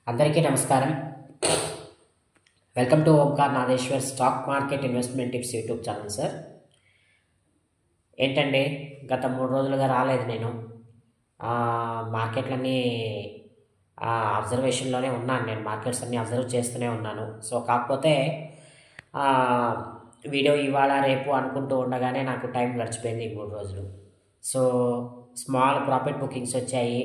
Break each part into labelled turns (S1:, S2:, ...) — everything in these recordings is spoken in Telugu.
S1: అందరికీ నమస్కారం. Welcome to Omkar Nageshwar stock market investment tips YouTube channel. Sir ఏంటండి, గత 3 రోజులుగా రాలేదు నేను. మార్కెట్లన్నీ అబ్జర్వేషన్లోనే ఉన్నాను. నేను మార్కెట్స్ అన్నీ అబ్జర్వ్ చేస్తూనే ఉన్నాను. సో కాకపోతే వీడియో ఇవాళ రేపు అనుకుంటూ ఉండగానే నాకు టైం గడిచిపోయింది ఈ 3 రోజులు. సో స్మాల్ ప్రాఫిట్ బుకింగ్స్ వచ్చాయి.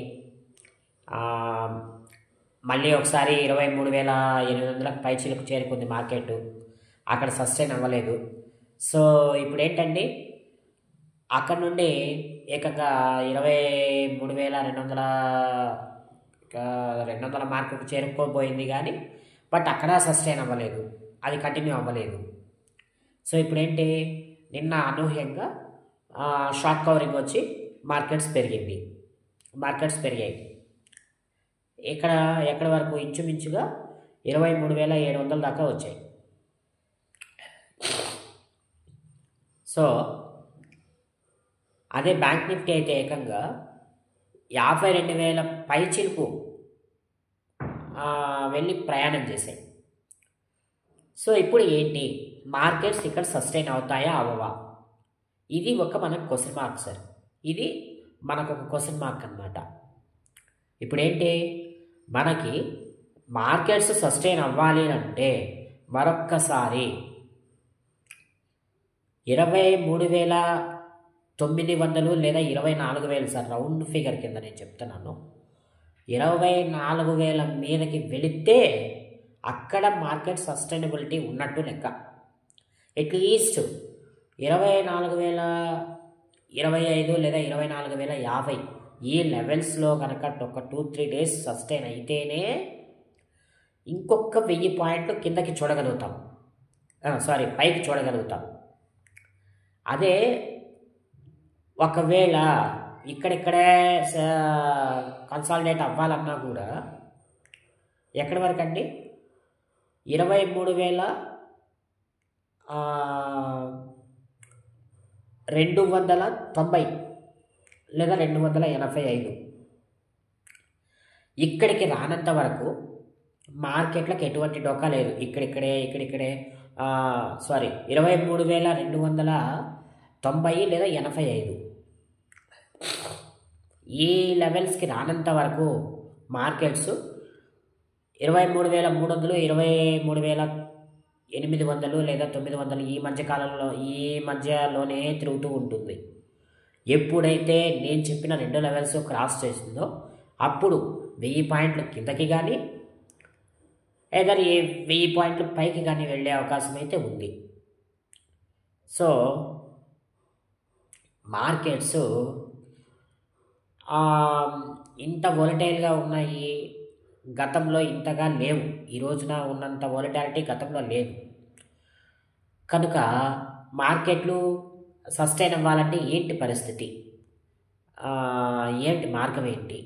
S1: మళ్ళీ ఒకసారి 23,800 పైచిలకు చేరుకుంది మార్కెట్. అక్కడ సస్టైన్ అవ్వలేదు. సో ఇప్పుడు ఏంటండి, అక్కడ నుండి ఏకంగా 23,200 మార్కుకు చేరుకోబోయింది కానీ బట్ అక్కడ సస్టైన్ అవ్వలేదు, అది కంటిన్యూ అవ్వలేదు. సో ఇప్పుడు ఏంటి, నిన్న అనూహ్యంగా షార్ట్ కవరింగ్ వచ్చి మార్కెట్స్ పెరిగాయి. ఎక్కడి వరకు ఇంచుమించుగా 23,700 దాకా వచ్చాయి. సో అదే బ్యాంక్ నిఫ్టీ అయితే ఏకంగా 52,000 పైచిలుకు వెళ్ళి ప్రయాణం చేశాయి. సో ఇప్పుడు ఏంటి, మార్కెట్స్ ఇక్కడ సస్టైన్ అవుతాయా అవ్వవా? ఇది మనకు క్వశ్చన్ మార్క్ సార్. ఇది మనకు ఒక క్వశ్చన్ మార్క్ అన్నమాట. ఇప్పుడేంటి, మనకి మార్కెట్స్ సస్టైన్ అవ్వాలి అంటే మరొక్కసారి 23,900 లేదా 24,000 సార్, రౌండ్ ఫిగర్ కింద నేను చెప్తున్నాను. 24,000 మీదకి వెళితే అక్కడ మార్కెట్ సస్టైనబిలిటీ ఉన్నట్టు లెక్క. అట్లీస్ట్ 24,025 లేదా 24,050 ఈ లెవెల్స్లో కనుక ఒక 2-3 డేస్ సస్టైన్ అయితేనే ఇంకొక 1000 పాయింట్లు కిందకి చూడగలుగుతాం, పైకి చూడగలుగుతాం. అదే ఒకవేళ ఇక్కడిక్కడే కన్సాలిడేట్ అవ్వాలన్నా కూడా ఎక్కడి వరకు అండి, 23,290 లేదా 285 ఇక్కడికి రానంత వరకు మార్కెట్లకు ఎటువంటి డోకా లేదు. ఇక్కడిక్కడే 23,290 లేదా 85 ఈ లెవెల్స్కి రానంత వరకు మార్కెట్స్ 23,300, 23,800 లేదా 900 ఈ మధ్యలోనే తిరుగుతూ ఉంటుంది. ఎప్పుడైతే నేను చెప్పిన 2 లెవెల్స్ క్రాస్ చేసిందో అప్పుడు 1000 పాయింట్లు కిందకి కానీ లేదా 1000 పాయింట్లు పైకి కానీ వెళ్ళే అవకాశం అయితే ఉంది. సో మార్కెట్స్ ఇంత వోలటైల్గా ఉన్నాయి, గతంలో ఇంతగా లేవు. ఈ రోజున ఉన్నంత వోలటాలిటీ గతంలో లేదు. కనుక మార్కెట్లు సస్టైన్ అవ్వాలంటే ఏంటి పరిస్థితి, ఏంటి మార్గం ఏంటి?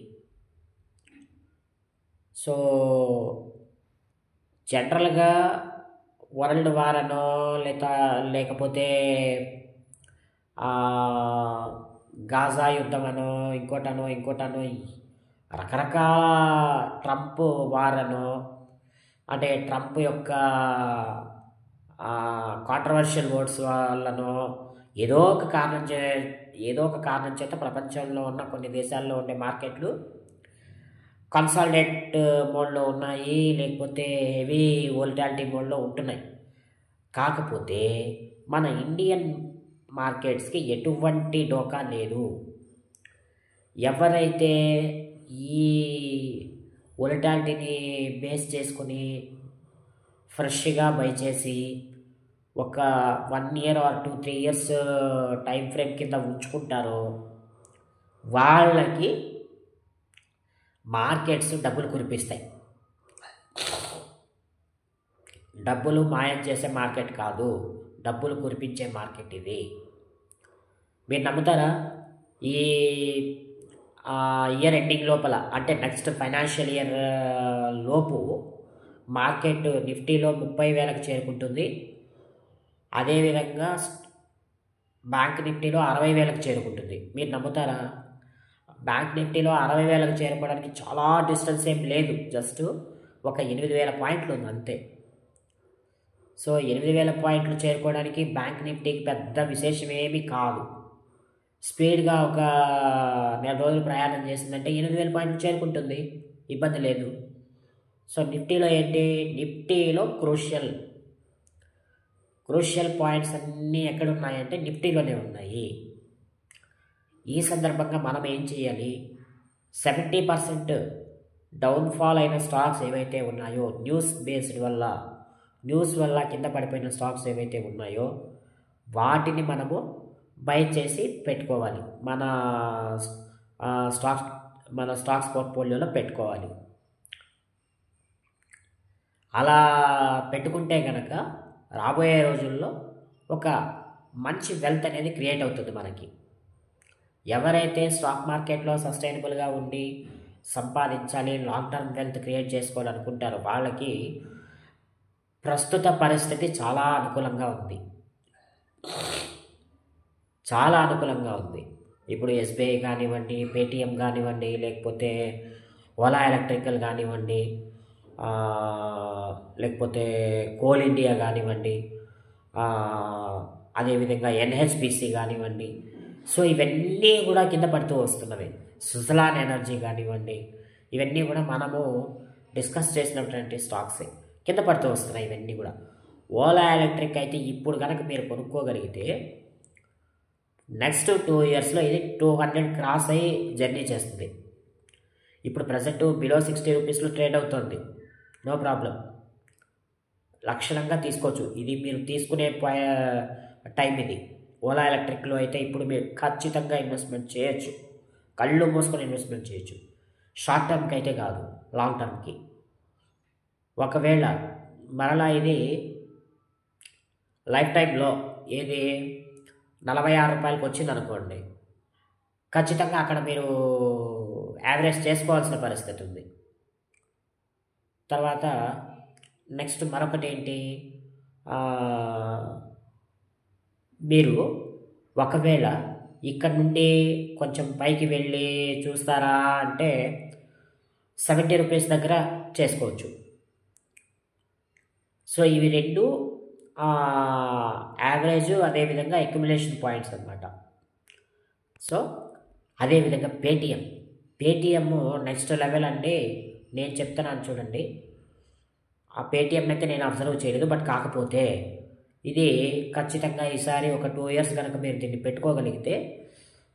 S1: సో జనరల్గా వరల్డ్ వార్ అనో లేకపోతే గాజా యుద్ధం అనో ఇంకోటనో రకరకాల ట్రంప్ వార్ అనో, అంటే ట్రంప్ యొక్క కాంట్రవర్షియల్ వర్డ్స్ వల్లనో ఏదో ఒక కారణం చేత ప్రపంచంలో ఉన్న కొన్ని దేశాల్లో ఉండే మార్కెట్లు కన్సాలిడేట్ మోడ్లో ఉన్నాయి, లేకపోతే హెవీ వోలటాలిటీ మోడ్లో ఉంటున్నాయి. కాకపోతే మన ఇండియన్ మార్కెట్స్కి ఎటువంటి డోకా లేదు. ఎవరైతే ఈ వోలటాలిటీని బేస్ చేసుకుని ఫ్రెష్గా బై చేసి ఒక 1 year or 2-3 years time frame కింద ఉంచుకుంటారో వాళ్ళకి మార్కెట్స్ డబ్బులు కురిపిస్తాయి. డబ్బులు మాయం చేసే మార్కెట్ కాదు, డబ్బులు కురిపించే మార్కెట్ ఇది. మీరు నమ్ముతారా, ఈ ఇయర్ ఎండింగ్ లోపల అంటే నెక్స్ట్ ఫైనాన్షియల్ ఇయర్ లోపు మార్కెట్ నిఫ్టీలో 30,000కి చేరుకుంటుంది. అదేవిధంగా బ్యాంక్ నిఫ్టీలో 60,000కి చేరుకుంటుంది. మీరు నమ్ముతారా? బ్యాంక్ నిఫ్టీలో 60,000కి చేరుకోవడానికి చాలా డిస్టెన్స్ ఏం లేదు, జస్ట్ ఒక 8,000 పాయింట్లు ఉంది అంతే. సో 8,000 పాయింట్లు చేరుకోవడానికి బ్యాంక్ నిఫ్టీకి పెద్ద విశేషం ఏమీ కాదు. స్పీడ్గా ఒక నెల రోజులు ప్రయాణం చేసిందంటే 8,000 పాయింట్లు చేరుకుంటుంది, ఇబ్బంది లేదు. సో నిఫ్టీలో ఏంటి, నిఫ్టీలో క్రూషియల్ పాయింట్స్ అన్నీ ఎక్కడ ఉన్నాయంటే నిఫ్టీలోనే ఉన్నాయి. ఈ సందర్భంగా మనం ఏం చేయాలి, 70% డౌన్ఫాల్ అయిన స్టాక్స్ ఏవైతే ఉన్నాయో, న్యూస్ వల్ల కింద పడిపోయిన స్టాక్స్ ఏవైతే ఉన్నాయో వాటిని మనము బై చేసి పెట్టుకోవాలి, మన స్టాక్స్ పోర్ట్ఫోలియోలో పెట్టుకోవాలి. అలా పెట్టుకుంటే కనుక రాబోయే రోజుల్లో ఒక మంచి వెల్త్ అనేది క్రియేట్ అవుతుంది మనకి. ఎవరైతే స్టాక్ మార్కెట్లో సస్టైనబుల్గా ఉండి సంపాదించాలి, లాంగ్ టర్మ్ వెల్త్ క్రియేట్ చేసుకోవాలనుకుంటారో వాళ్ళకి ప్రస్తుత పరిస్థితి చాలా అనుకూలంగా ఉంది. ఇప్పుడు ఎస్బీఐ కానివ్వండి, పేటిఎం కానివ్వండి, లేకపోతే ఓలా ఎలక్ట్రికల్ కానివ్వండి, లేకపోతే కోల్ ఇండియా కానివ్వండి, అదేవిధంగా ఎన్హెచ్పిసి కానివ్వండి. సో ఇవన్నీ కూడా కింద పడుతూ వస్తున్నవి. సుజలాన్ ఎనర్జీ కానివ్వండి, ఇవన్నీ కూడా మనము డిస్కస్ చేసినటువంటి స్టాక్సే కింద పడుతూ వస్తున్నాయి. ఇవన్నీ కూడా ఓలా ఎలక్ట్రిక్ అయితే ఇప్పుడు కనుక మీరు కొనుక్కోగలిగితే నెక్స్ట్ 2 ఇయర్స్లో ఇది 200 క్రాస్ అయ్యి జర్నీ చేస్తుంది. ఇప్పుడు ప్రజెంట్ బిలో 60 రూపీస్లో ట్రేడ్ అవుతుంది, నో ప్రాబ్లం, లక్షణంగా తీసుకోవచ్చు. ఇది మీరు తీసుకునే టైం ఇది. ఓలా ఎలక్ట్రిక్లో అయితే ఇప్పుడు మీరు ఖచ్చితంగా ఇన్వెస్ట్మెంట్ చేయొచ్చు, కళ్ళు మూసుకొని ఇన్వెస్ట్మెంట్ చేయొచ్చు. షార్ట్ టర్మ్కి అయితే కాదు, లాంగ్ టర్మ్కి. ఒకవేళ మరలా ఇది లైఫ్ టైంలో ఏది 46 రూపాయలకి వచ్చింది అనుకోండి, ఖచ్చితంగా అక్కడ మీరు యావరేజ్ చేసుకోవాల్సిన పరిస్థితి ఉంది. తర్వాత నెక్స్ట్ మరొకటి ఏంటి, మీరు ఒకవేళ ఇక్కడ నుండి కొంచెం పైకి వెళ్ళి చూస్తారా అంటే 70 రూపీస్ దగ్గర చేసుకోవచ్చు. సో ఇవి రెండు యావరేజ్, అదేవిధంగా అక్యుములేషన్ పాయింట్స్ అన్నమాట. సో అదేవిధంగా పేటిఎం నెక్స్ట్ లెవెల్ అంటే నేను చెప్తున్నాను చూడండి. ఆ పేటిఎం అయితే నేను అబ్జర్వ్ చేయలేదు, బట్ కాకపోతే ఇది ఖచ్చితంగా ఈసారి ఒక 2 ఇయర్స్ కనుక మీరు దీన్ని పెట్టుకోగలిగితే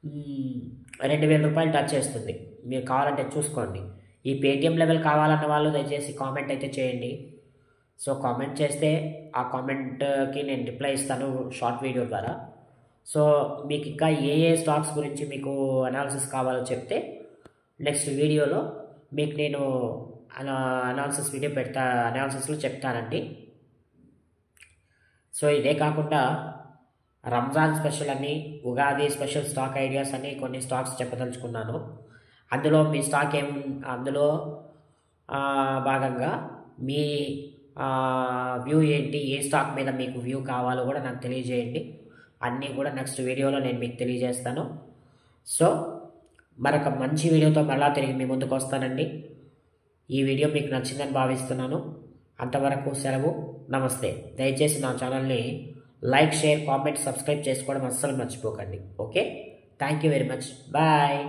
S1: 2,000 రూపాయలు టచ్ చేస్తుంది. మీరు కావాలంటే చూసుకోండి. ఈ పేటిఎం లెవెల్ కావాలన్న వాళ్ళు దయచేసి కామెంట్ అయితే చేయండి. సో కామెంట్ చేస్తే ఆ కామెంట్కి నేను రిప్లై ఇస్తాను షార్ట్ వీడియో ద్వారా. సో మీకు ఇంకా ఏ స్టాక్స్ గురించి మీకు అనాలిసిస్ కావాలో చెప్తే నెక్స్ట్ వీడియోలో మీకు నేను అనాలిసిస్లో చెప్తానండి. సో ఇదే కాకుండా రంజాన్ స్పెషల్ అని, ఉగాది స్పెషల్ స్టాక్ ఐడియాస్ అని కొన్ని స్టాక్స్ చెప్పదలుచుకున్నాను. అందులో మీ స్టాక్ అందులో భాగంగా మీ వ్యూ ఏంటి, ఏ స్టాక్ మీద మీకు వ్యూ కావాలో కూడా నాకు తెలియజేయండి. అన్నీ కూడా నెక్స్ట్ వీడియోలో నేను మీకు తెలియజేస్తాను. సో మరొక మంచి వీడియోతో మళ్ళా తిరిగి మీ ముందుకు వస్తానండి. ఈ వీడియో మీకు నచ్చిందని భావిస్తున్నాను. అంతవరకు సెలవు, నమస్తే. దయచేసి నా ఛానల్ని లైక్, షేర్, కామెంట్, సబ్స్క్రైబ్ చేసుకోవడం అస్సలు మర్చిపోకండి. Okay, thank you very much, bye.